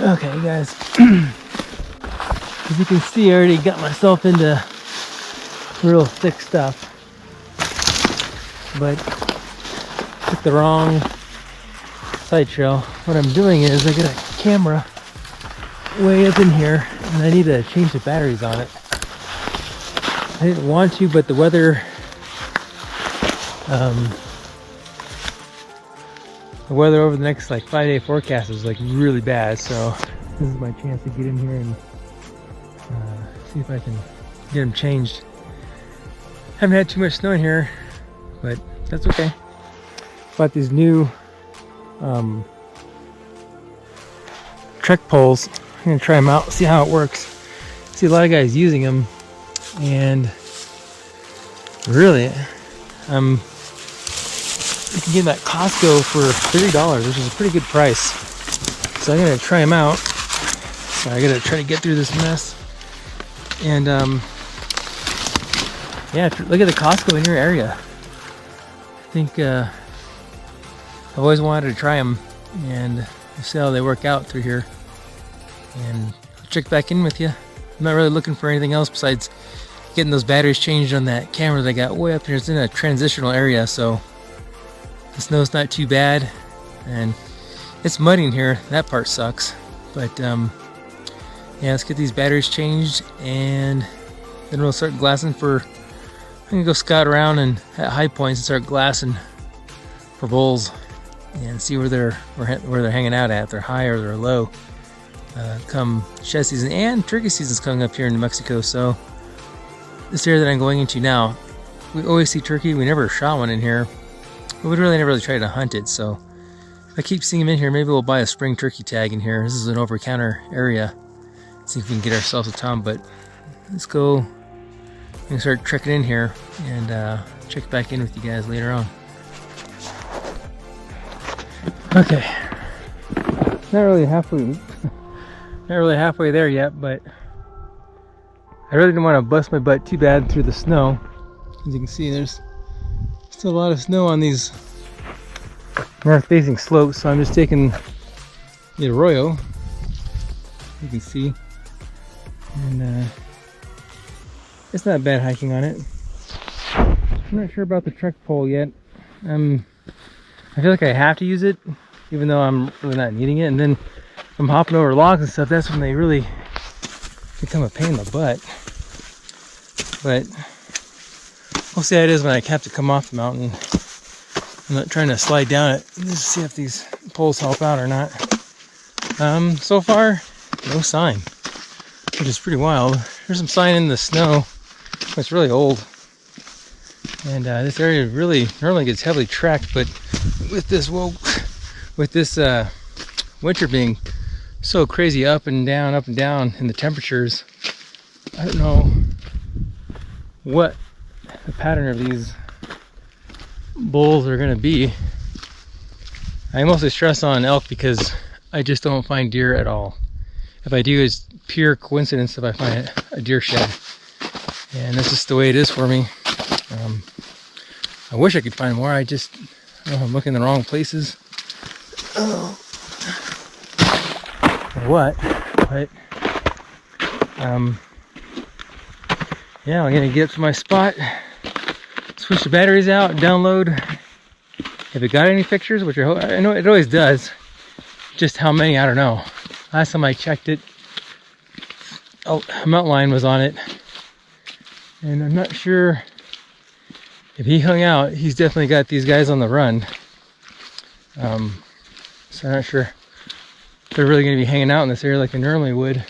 Okay, guys. As you can see, I already got myself into real thick stuff, but took the wrong side trail. What I'm doing is I got a camera way up in here, and I need to change the batteries on it. I didn't want to, but the weather, over the next like 5-day forecast is like really bad. So this is my chance to get in here and see if I can get them changed. Haven't had too much snow in here, but that's okay. Bought these new Trek poles. I'm gonna try them out, see how it works. See a lot of guys using them, and really, you can get them at Costco for $30, which is a pretty good price. So I'm gonna try them out. So I gotta try to get through this mess. And yeah, look at the Costco in your area. I think I've always wanted to try them and see how they work out through here. And I'll check back in with you. I'm not really looking for anything else besides getting those batteries changed on that camera that I got way up here. It's in a transitional area, so the snow's not too bad, and it's muddy in here. That part sucks, but yeah, let's get these batteries changed, and then we'll start glassing for. I'm gonna go scout around and at high points and start glassing for bulls and see where they're hanging out at. If they're high or they're low. Come shed season, and turkey season's coming up here in New Mexico. So this area that I'm going into now, we always see turkey. We never shot one in here. But we never really tried to hunt it. So if I keep seeing them in here, maybe we'll buy a spring turkey tag in here. This is an over-counter area. See if we can get ourselves a tom. But let's go and start trekking in here and check back in with you guys later on. Okay, not really halfway there yet, but I really didn't want to bust my butt too bad through the snow. As you can see, there's still a lot of snow on these north-facing slopes, so I'm just taking the Arroyo, you can see, and it's not bad hiking on it. I'm not sure about the Trek pole yet. I feel like I have to use it, even though I'm really not needing it. And then if I'm hopping over logs and stuff, that's when they really become a pain in the butt. But we'll see how it is when I have to come off the mountain. I'm not trying to slide down it. Just see if these poles help out or not. So far, no sign, which is pretty wild. There's some sign in the snow. It's really old. And this area really normally gets heavily tracked, but with this winter being so crazy up and down in the temperatures, I don't know what the pattern of these bulls are going to be. I mostly stress on elk because I just don't find deer at all. If I do, it's pure coincidence if I find a deer shed, and that's just the way it is for me. I wish I could find more. I don't know if I'm looking in the wrong places or what, but yeah, I'm gonna get to my spot, switch the batteries out, download. If it got any pictures, which I know it always does, just how many, I don't know. Last time I checked it, a mountain lion was on it, and I'm not sure if he hung out. He's definitely got these guys on the run. So I'm not sure if they're really going to be hanging out in this area like they normally would.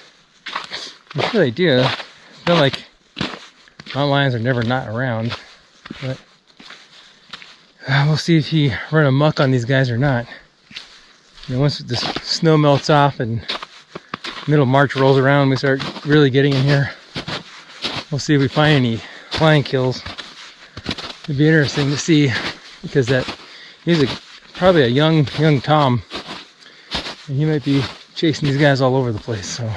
I'm sure they do. It's not like mountain lions are never not around. But we'll see if he run amok on these guys or not. You know, once the snow melts off and middle of March rolls around, we start really getting in here. We'll see if we find any lion kills. It'd be interesting to see, because he's probably a young tom, and he might be chasing these guys all over the place. So,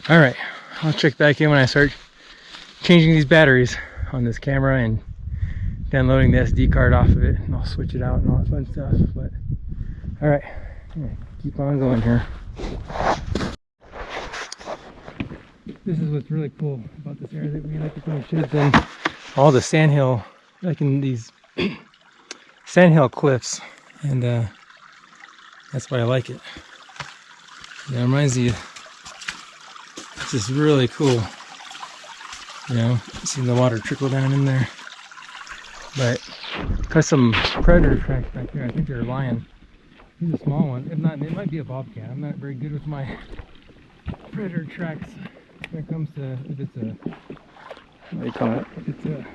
all right, I'll check back in when I start changing these batteries on this camera and downloading the SD card off of it, and I'll switch it out and all that fun stuff. But all right, keep on going here. This is what's really cool about this area that we like to put sheds in. All the sandhill, like in these sandhill cliffs, and that's why I like it. Yeah, it reminds you, it's just really cool. You know, seeing the water trickle down in there. But got some predator tracks back here. I think they're a lion. He's a small one. If not, it might be a bobcat. I'm not very good with my predator tracks when it comes to if it's a, what do you call it? If it's a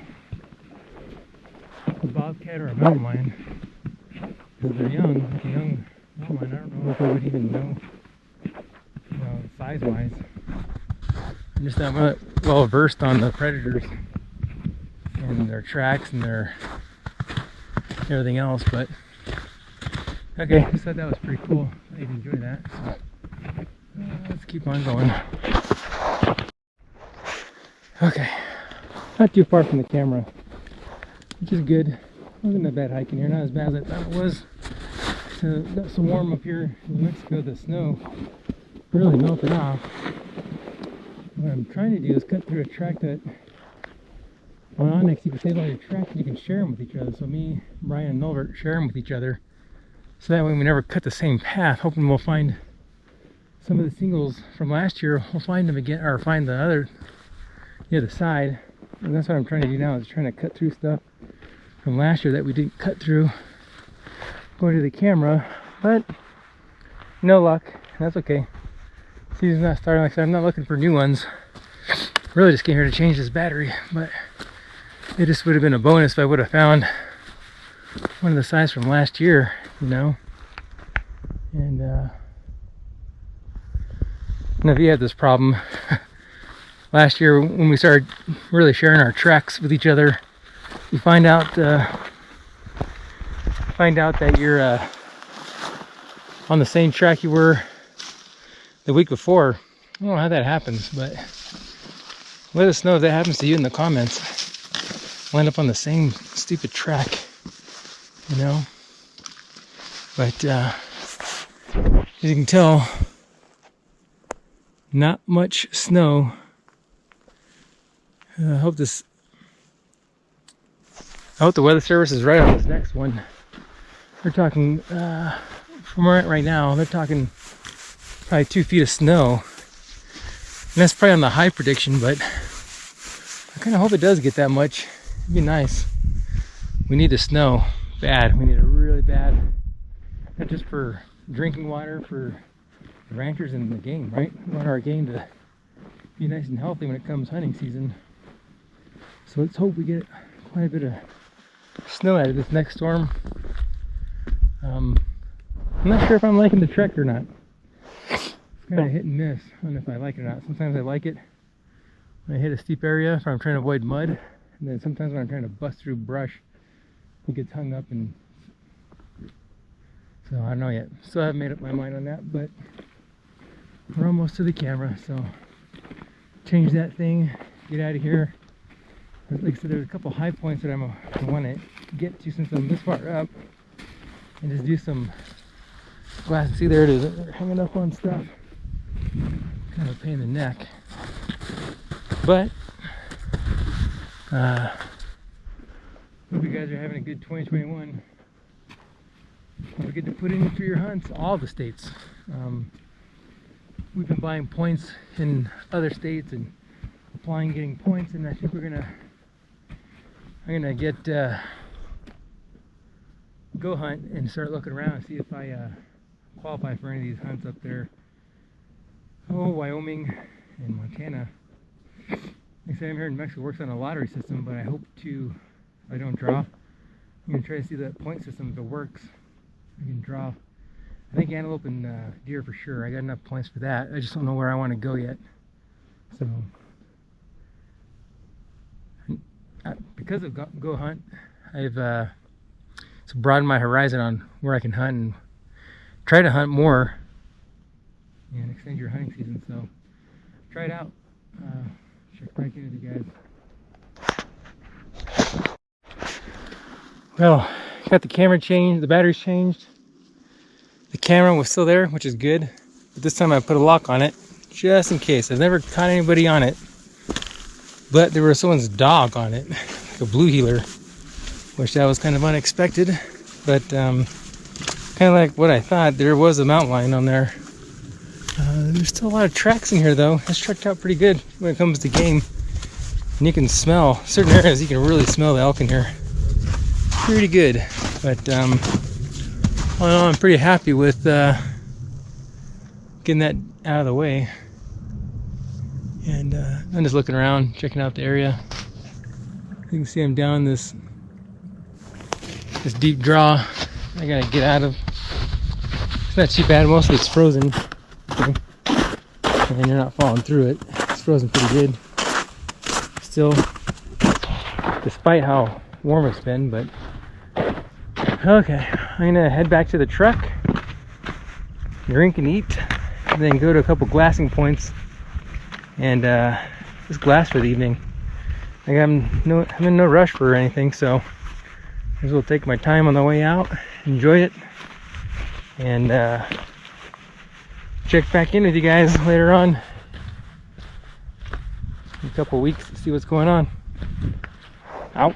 bobcat or a mountain lion. Because they're young. Like a young mountain lion, I don't know if I would even know, you know, size-wise. I'm just not well versed on the predators and their tracks and their everything else, but okay, I just thought that was pretty cool. I'd enjoy that. So, let's keep on going. Okay, not too far from the camera, which is good. Wasn't a bad hike in here, not as bad as I thought it was. So got some warm up here in New Mexico. The snow really melted off. What I'm trying to do is cut through a track that on Onyx you can save all your tracks and you can share them with each other. So me, Brian, and Nolbert share them with each other. So that way we never cut the same path. Hoping we'll find some of the singles from last year. We'll find them again, or find the other side. And that's what I'm trying to do now, is trying to cut through stuff from last year that we didn't cut through going to the camera. But no luck. That's okay. Season's not starting. Like I said, I'm not looking for new ones. Really just came here to change this battery, but it just would have been a bonus if I would have found one of the size from last year, you know. And if you had this problem last year when we started really sharing our tracks with each other, you find out that you're on the same track you were the week before. I don't know how that happens, but let us know if that happens to you in the comments. We'll end up on the same stupid track, you know. But as you can tell, not much snow. I hope the Weather Service is right on this next one. They're talking from where we're at right now. They're talking probably 2 feet of snow. And that's probably on the high prediction, but I kind of hope it does get that much. It'd be nice. We need the snow bad. We need it really bad. Not just for drinking water, for the ranchers and the game, right? We want our game to be nice and healthy when it comes hunting season. So let's hope we get quite a bit of snow out of this next storm. I'm not sure if I'm liking the trek or not. Kind of hit and miss. I don't know if I like it or not. Sometimes I like it when I hit a steep area if I'm trying to avoid mud, and then sometimes when I'm trying to bust through brush, it gets hung up, and so I don't know yet. Still haven't made up my mind on that, but we're almost to the camera, so change that thing, get out of here. Like I said, there's a couple high points that I want to get to since I'm this far up, and just do some glass. See, there it is. They're hanging up on stuff. Kind of a pain in the neck, but hope you guys are having a good 2021. Don't forget to put in for your hunts, all the states. We've been buying points in other states and applying, getting points, and I think I'm gonna get go hunt and start looking around and see if I qualify for any of these hunts up there. Oh, Wyoming and Montana. Like I said, I'm here in Mexico, works on a lottery system, but I hope to, if I don't draw, I'm going to try to see that point system, if it works. I can draw, I think, antelope and deer for sure. I got enough points for that. I just don't know where I want to go yet. So, because of Go Hunt, I've broadened my horizon on where I can hunt and try to hunt more and extend your hunting season. So try it out. Check back in with you guys. Well, got the camera changed, the batteries changed. The camera was still there, which is good, but this time I put a lock on it. just in case. I've never caught anybody on it, but there was someone's dog on it, like a blue heeler, which that was kind of unexpected, but kind of like what I thought. There was a mountain lion on there. There's still a lot of tracks in here though. It's tracked out pretty good when it comes to game, and you can smell certain areas. You can really smell the elk in here pretty good, but all in all, I'm pretty happy with getting that out of the way. And I'm just looking around, checking out the area. You can see I'm down this deep draw I gotta get out of. It's not too bad, mostly it's frozen. Okay. And you're not falling through it. It's frozen pretty good. Still, despite how warm it's been, but okay. I'm gonna head back to the truck, drink and eat, and then go to a couple glassing points and just glass for the evening. Like I'm in no rush for anything, so I will take my time on the way out, enjoy it, and check back in with you guys later on in a couple weeks to see what's going on. Out.